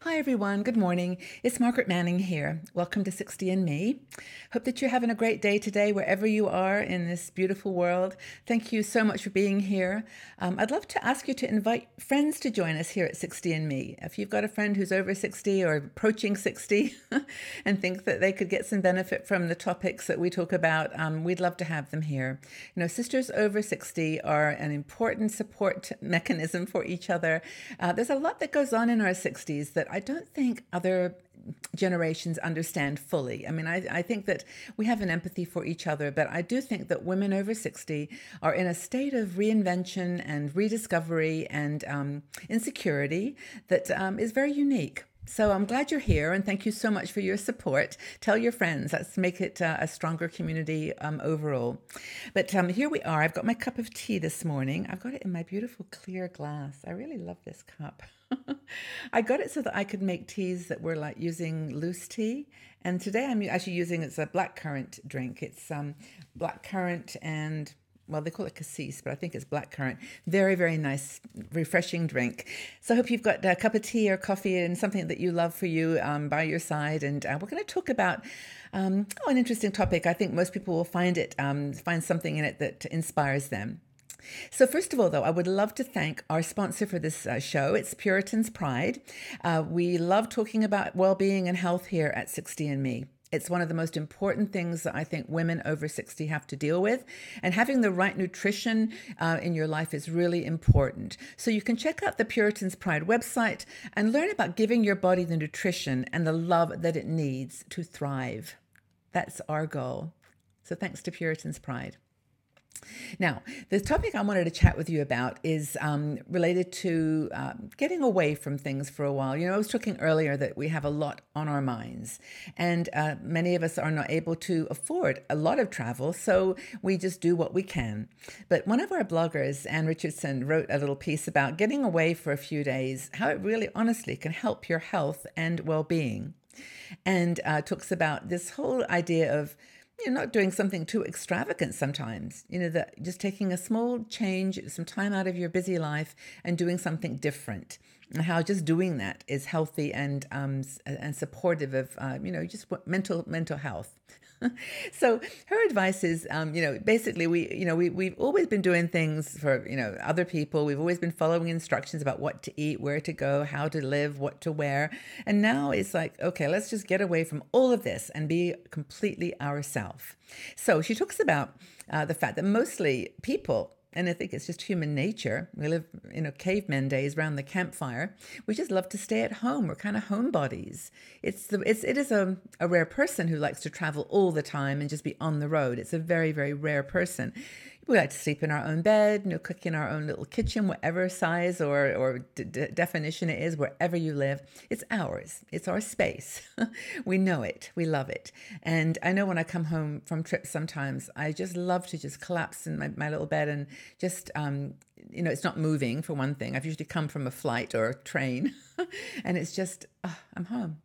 Hi, everyone. Good morning. It's Margaret Manning here. Welcome to 60 and Me. Hope that you're having a great day today, wherever you are in this beautiful world. Thank you so much for being here. I'd love to ask you to invite friends to join us here at 60 and Me. If you've got a friend who's over 60 or approaching 60 and think that they could get some benefit from the topics that we talk about, we'd love to have them here. You know, sisters over 60 are an important support mechanism for each other. There's a lot that goes on in our 60s that I don't think other generations understand fully. I mean, I think that we have an empathy for each other, but I do think that women over 60 are in a state of reinvention and rediscovery and insecurity that is very unique. So I'm glad you're here, and thank you so much for your support. Tell your friends. Let's make it a stronger community overall. But here we are. I've got my cup of tea this morning. I've got it in my beautiful clear glass. I really love this cup. I got it so that I could make teas that were like using loose tea. And today I'm actually using, it's a blackcurrant drink. It's blackcurrant and, well, they call it cassis, but I think it's blackcurrant. Very, very nice, refreshing drink. So I hope you've got a cup of tea or coffee and something that you love for you by your side. And we're going to talk about an interesting topic. I think most people will find something in it that inspires them. So first of all, though, I would love to thank our sponsor for this show. It's Puritans Pride. We love talking about well-being and health here at 60 and Me. It's one of the most important things that I think women over 60 have to deal with. And having the right nutrition in your life is really important. So you can check out the Puritans Pride website and learn about giving your body the nutrition and the love that it needs to thrive. That's our goal. So thanks to Puritans Pride. Now, the topic I wanted to chat with you about is related to getting away from things for a while. You know, I was talking earlier that we have a lot on our minds, and many of us are not able to afford a lot of travel, so we just do what we can. But one of our bloggers, Anne Richardson, wrote a little piece about getting away for a few days, how it really honestly can help your health and well-being, and talks about this whole idea of not doing something too extravagant sometimes, that just taking a small change, some time out of your busy life and doing something different, and how just doing that is healthy and supportive of, just mental health. So her advice is, basically we've always been doing things for, other people. We've always been following instructions about what to eat, where to go, how to live, what to wear. And now it's like, okay, let's just get away from all of this and be completely ourselves. So she talks about the fact that mostly people, and I think it's just human nature. We live in caveman days around the campfire. We just love to stay at home. We're kind of homebodies. It is a rare person who likes to travel all the time and just be on the road. It's a very, very rare person. We like to sleep in our own bed, cook in our own little kitchen, whatever size or definition it is, wherever you live. It's ours. It's our space. We know it. We love it. And I know when I come home from trips sometimes, I just love to just collapse in my little bed and just, it's not moving for one thing. I've usually come from a flight or a train and it's just, I'm home.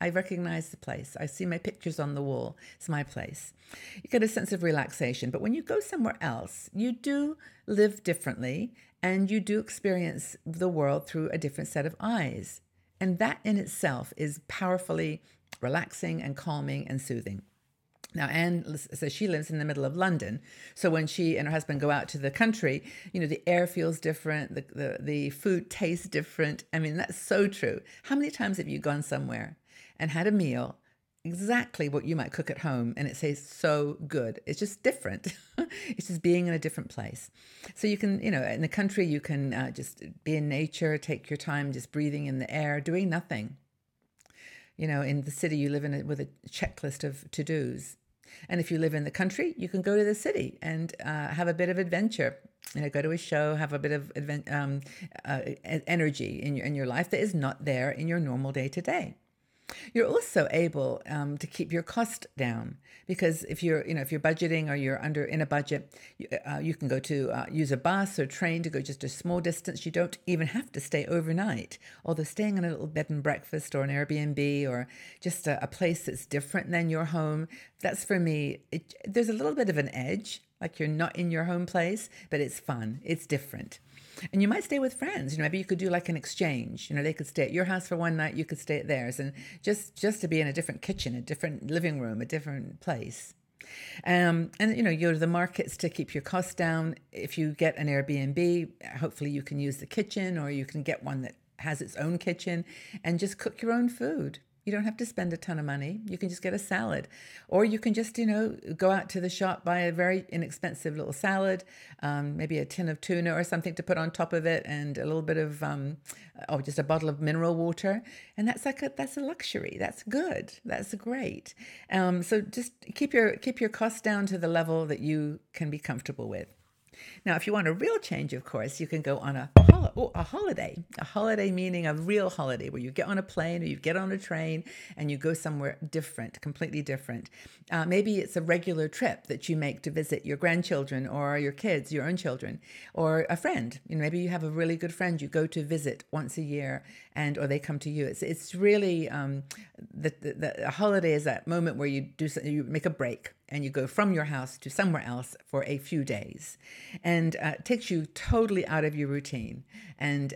I recognize the place. I see my pictures on the wall. It's my place. You get a sense of relaxation. But when you go somewhere else, you do live differently and you do experience the world through a different set of eyes. And that in itself is powerfully relaxing and calming and soothing. Now, Anne says she lives in the middle of London. So when she and her husband go out to the country, the air feels different. The food tastes different. I mean, that's so true. How many times have you gone somewhere and had a meal exactly what you might cook at home and it tastes so good? It's just different. It's just being in a different place. So you can, in the country, you can just be in nature, take your time, just breathing in the air, doing nothing. In the city, you live with a checklist of to-dos. And if you live in the country, you can go to the city and have a bit of adventure. Go to a show, have a bit of energy in your life that is not there in your normal day-to-day. You're also able to keep your cost down because if you're budgeting or you're in a budget, you can go to use a bus or train to go just a small distance. You don't even have to stay overnight. Although staying in a little bed and breakfast or an Airbnb or just a place that's different than your home, that's for me. There's a little bit of an edge, like you're not in your home place, but it's fun. It's different. And you might stay with friends. Maybe you could do like an exchange. They could stay at your house for one night, you could stay at theirs, and just to be in a different kitchen, a different living room, a different place. And you go to the markets to keep your costs down. If you get an Airbnb, hopefully you can use the kitchen, or you can get one that has its own kitchen and just cook your own food. You don't have to spend a ton of money. You can just get a salad. Or you can just, go out to the shop, buy a very inexpensive little salad, maybe a tin of tuna or something to put on top of it, and a little bit of, just a bottle of mineral water. And that's a luxury. That's good. That's great. So just keep your costs down to the level that you can be comfortable with. Now, if you want a real change, of course, you can go on a holiday. A holiday meaning a real holiday where you get on a plane or you get on a train and you go somewhere different, completely different. Maybe it's a regular trip that you make to visit your grandchildren or your kids, your own children, or a friend. Maybe you have a really good friend you go to visit once a year, or they come to you. It's really the holiday is that moment where you make a break and you go from your house to somewhere else for a few days, and it takes you totally out of your routine. And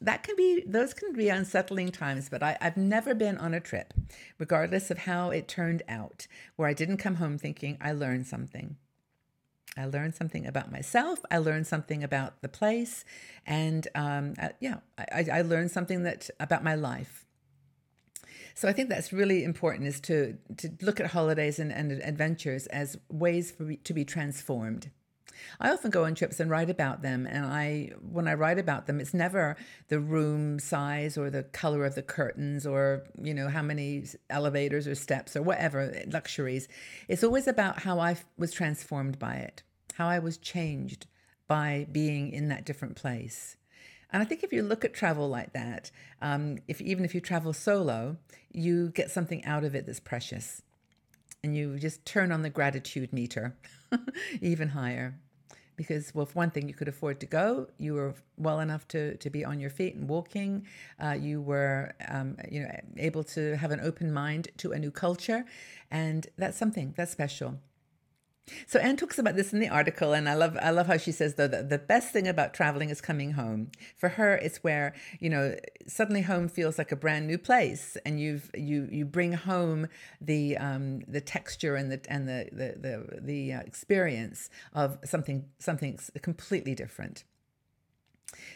those can be unsettling times. But I've never been on a trip, regardless of how it turned out, where I didn't come home thinking I learned something. I learned something about myself. I learned something about the place, and I learned something about my life. So I think that's really important, is to look at holidays and adventures as ways to be transformed. I often go on trips and write about them, and when I write about them, it's never the room size or the color of the curtains or how many elevators or steps or whatever luxuries. It's always about how I was transformed by it, how I was changed by being in that different place. And I think if you look at travel like that, even if you travel solo, you get something out of it that's precious. And you just turn on the gratitude meter even higher. Because, well, for one thing, you could afford to go. You were well enough to be on your feet and walking. You were able to have an open mind to a new culture. And that's something that's special. So Anne talks about this in the article, and I love how she says, though, that the best thing about traveling is coming home. For her, it's where suddenly home feels like a brand new place, and you bring home the texture and the experience of something completely different.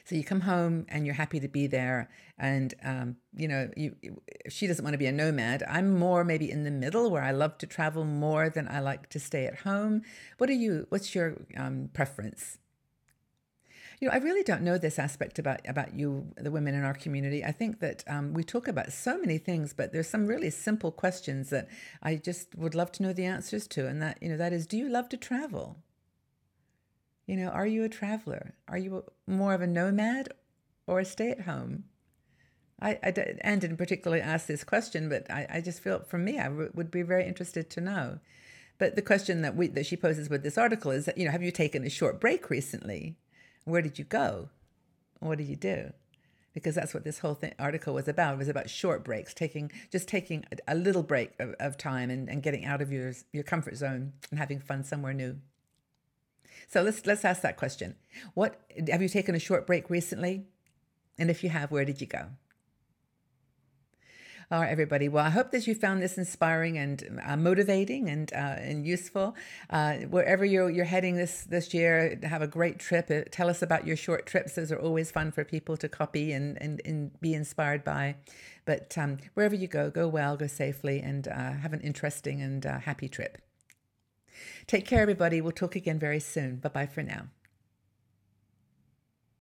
So you come home and you're happy to be there, and she doesn't want to be a nomad. I'm more maybe in the middle, where I love to travel more than I like to stay at home. What's your preference? I really don't know this aspect about you, the women in our community. I think that we talk about so many things, but there's some really simple questions that I just would love to know the answers to, and that is, do you love to travel? Are you a traveler? Are you more of a nomad or a stay-at-home? Anne didn't particularly ask this question, but I just feel, for me, I would be very interested to know. But the question that she poses with this article is, have you taken a short break recently? Where did you go? What did you do? Because that's what this whole article was about. It was about short breaks, taking a little break of time and getting out of your comfort zone and having fun somewhere new. So let's ask that question. Have you taken a short break recently? And if you have, where did you go? All right, everybody. Well, I hope that you found this inspiring and motivating and useful. Wherever you're heading this year, have a great trip. Tell us about your short trips. Those are always fun for people to copy and be inspired by. But wherever you go well, go safely, and have an interesting and happy trip. Take care, everybody. We'll talk again very soon. Bye-bye for now.